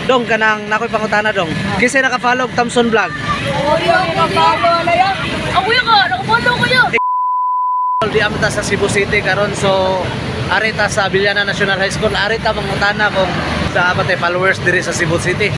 Dong kanang nakoy pangutana dong. Kisay naka-follow Thompson Vlog. Oh, yung naka-follow na yan. Ako yung naka-follow ko yun. Di amta sa Cebu City karon, so arita sa Abiliana National High School, arita mangutana kung sa apat followers diri sa Cebu City.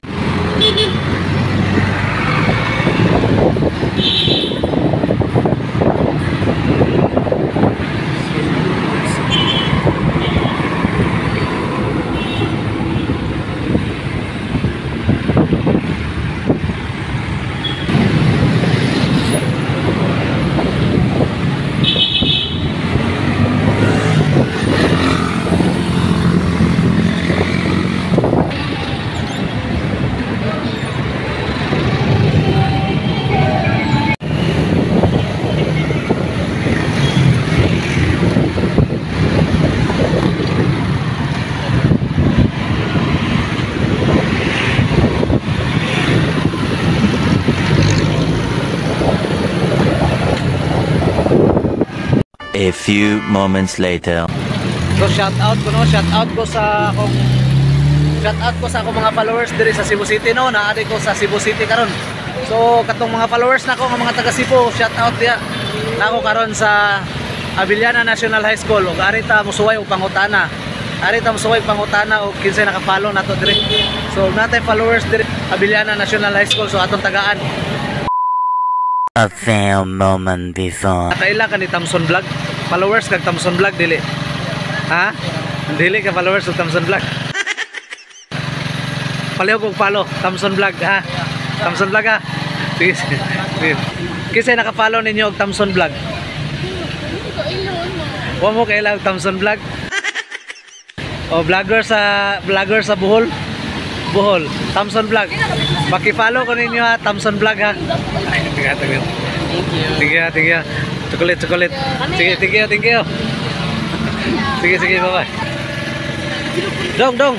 A few moments later. So shout out ko sa akong mga followers diri sa Cebu City no, naadi ko sa Cebu City karon. So katong mga followers nako nga mga taga Cebu, shout out dia nako karon sa Abiliana National High School ug arita mosuway og pangutana. Arita mosuway og pangutana og kinsay naka-follow nato diri. So natay followers diri Abiliana National High School, so atong tagaan. A few moments before. Kaila ka ni Thompson Vlog? Followers kag Thompson Vlog dili. Ha? Dili ka followers sa Thompson Vlog. Paliw kog follow Thompson Vlog ha. Thompson Vlog ha. Sige. Kisay naka-follow ninyo og Thompson Vlog? Wa mo kaila og Thompson Vlog? O vlogger sa Bohol. Bohol, Thompson Vlog. Paki-follow ko ninyo ha, Thompson Vlog ha. Thank you. Thank you. Chocolate. Sige, thank you. Sige, bye-bye. Dong.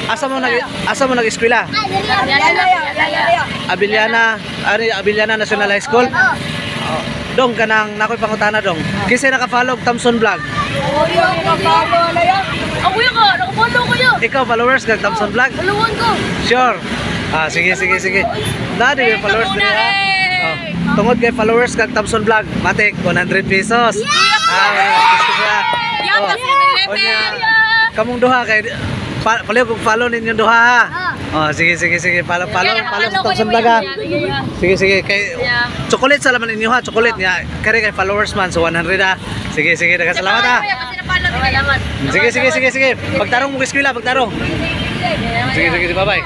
Asa mo nag-eskwela? Abiliana National High School. Dong kanang nakoy pangutana dong. Kisay naka-follow Thompson Vlog? Oh, yung naka-follow na yan. Ako yung naka-follow ko yun. Ikaw followers kag Thompson Vlog? Followan ko. Sure. Sige. Dati kay followers diri ha. Tungod kay followers kag Thompson Vlog, matik 100 pesos. Kamong duha kay paliw kog follow ninyo duha ha. Sige. Follow sa Thompson Vlog ha. Sige kay chocolate sa laman ninyo ha, chocolate niya. Kare kay followers man so 100 ha. Sige, daghang salamat ha. Sige. Pagtarong mo eskwela, pagtarong. Sige, bye-bye.